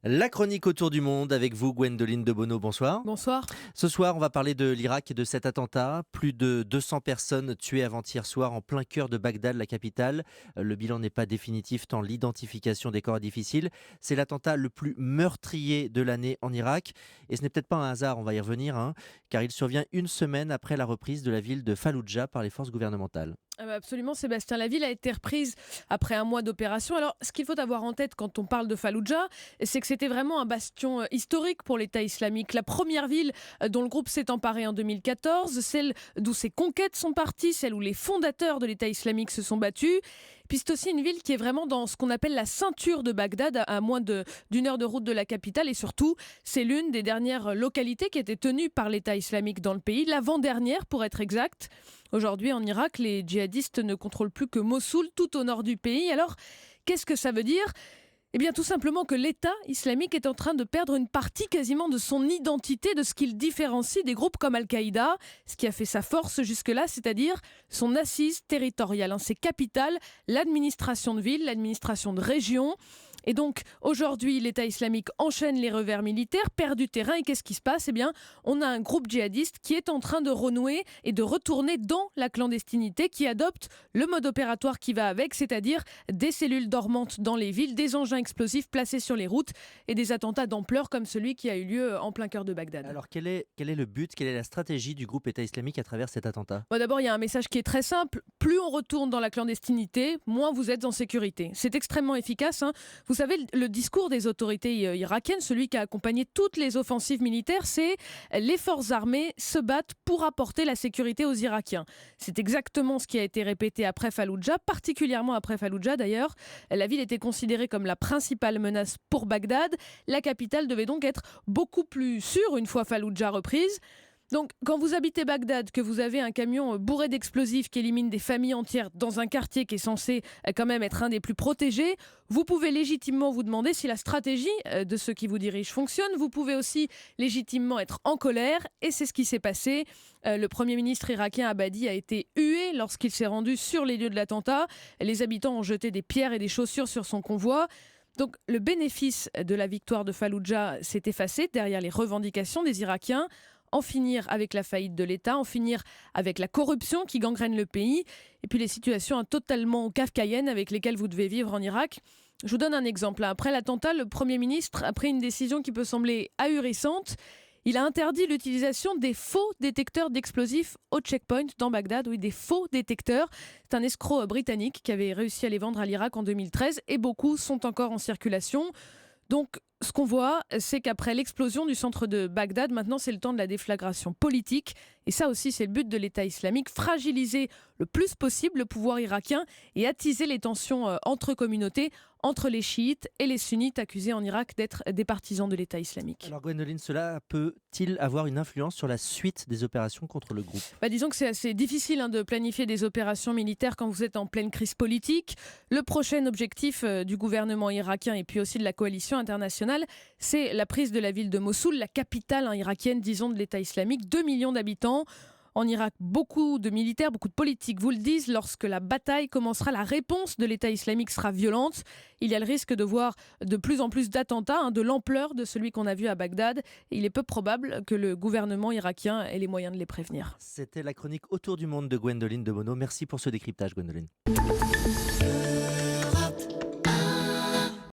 La chronique autour du monde avec vous, Gwendoline de Bono, bonsoir. Bonsoir. Ce soir, on va parler de l'Irak et de cet attentat. Plus de 200 personnes tuées avant-hier soir en plein cœur de Bagdad, la capitale. Le bilan n'est pas définitif tant l'identification des corps est difficile. C'est l'attentat le plus meurtrier de l'année en Irak. Et ce n'est peut-être pas un hasard, on va y revenir, car il survient une semaine après la reprise de la ville de Falloujah par les forces gouvernementales. Absolument, Sébastien. La ville a été reprise après un mois d'opération. Alors, ce qu'il faut avoir en tête quand on parle de Falloujah, c'est que c'était vraiment un bastion historique pour l'État islamique. La première ville dont le groupe s'est emparé en 2014, celle d'où ses conquêtes sont parties, celle où les fondateurs de l'État islamique se sont battus. Puis c'est aussi une ville qui est vraiment dans ce qu'on appelle la ceinture de Bagdad, à moins d'une heure de route de la capitale. Et surtout, c'est l'une des dernières localités qui était tenue par l'État islamique dans le pays, l'avant-dernière pour être exact. Aujourd'hui, en Irak, les djihadistes ne contrôlent plus que Mossoul, tout au nord du pays. Alors, qu'est-ce que ça veut dire ? Eh bien, tout simplement que l'État islamique est en train de perdre une partie quasiment de son identité, de ce qu'il différencie des groupes comme Al-Qaïda, ce qui a fait sa force jusque-là, c'est-à-dire son assise territoriale, ses capitales, l'administration de ville, l'administration de région. Et donc, aujourd'hui, l'État islamique enchaîne les revers militaires, perd du terrain. Et qu'est-ce qui se passe ? Eh bien, on a un groupe djihadiste qui est en train de renouer et de retourner dans la clandestinité, qui adopte le mode opératoire qui va avec, c'est-à-dire des cellules dormantes dans les villes, des engins explosifs placés sur les routes et des attentats d'ampleur comme celui qui a eu lieu en plein cœur de Bagdad. Alors, quel est le but, quelle est la stratégie du groupe État islamique à travers cet attentat ? D'abord, il y a un message qui est très simple. Plus on retourne dans la clandestinité, moins vous êtes en sécurité. C'est extrêmement efficace. Vous savez, le discours des autorités irakiennes, celui qui a accompagné toutes les offensives militaires, c'est les forces armées se battent pour apporter la sécurité aux Irakiens. C'est exactement ce qui a été répété après Falloujah, particulièrement après Falloujah d'ailleurs. La ville était considérée comme la principale menace pour Bagdad. La capitale devait donc être beaucoup plus sûre une fois Falloujah reprise. Donc, quand vous habitez Bagdad, que vous avez un camion bourré d'explosifs qui élimine des familles entières dans un quartier qui est censé quand même être un des plus protégés, vous pouvez légitimement vous demander si la stratégie de ceux qui vous dirigent fonctionne. Vous pouvez aussi légitimement être en colère, et c'est ce qui s'est passé. Le Premier ministre irakien Abadi a été hué lorsqu'il s'est rendu sur les lieux de l'attentat. Les habitants ont jeté des pierres et des chaussures sur son convoi. Donc, le bénéfice de la victoire de Falloujah s'est effacé derrière les revendications des Irakiens. En finir avec la faillite de l'État, en finir avec la corruption qui gangrène le pays, et puis les situations totalement kafkaïennes avec lesquelles vous devez vivre en Irak. Je vous donne un exemple. Après l'attentat, le Premier ministre a pris une décision qui peut sembler ahurissante. Il a interdit l'utilisation des faux détecteurs d'explosifs au checkpoint dans Bagdad. Oui, des faux détecteurs. C'est un escroc britannique qui avait réussi à les vendre à l'Irak en 2013 et beaucoup sont encore en circulation. Donc, ce qu'on voit, c'est qu'après l'explosion du centre de Bagdad, maintenant c'est le temps de la déflagration politique. Et ça aussi, c'est le but de l'État islamique, fragiliser le plus possible le pouvoir irakien et attiser les tensions entre communautés, entre les chiites et les sunnites accusés en Irak d'être des partisans de l'État islamique. Alors Gwendoline, cela peut-il avoir une influence sur la suite des opérations contre le groupe ? Disons que c'est assez difficile de planifier des opérations militaires quand vous êtes en pleine crise politique. Le prochain objectif du gouvernement irakien et puis aussi de la coalition internationale, c'est la prise de la ville de Mossoul, la capitale irakienne, disons, de l'État islamique. 2 millions d'habitants. En Irak, beaucoup de militaires, beaucoup de politiques vous le disent, lorsque la bataille commencera, la réponse de l'État islamique sera violente. Il y a le risque de voir de plus en plus d'attentats, de l'ampleur de celui qu'on a vu à Bagdad. Et il est peu probable que le gouvernement irakien ait les moyens de les prévenir. C'était la chronique autour du monde de Gwendoline de Bono. Merci pour ce décryptage, Gwendoline.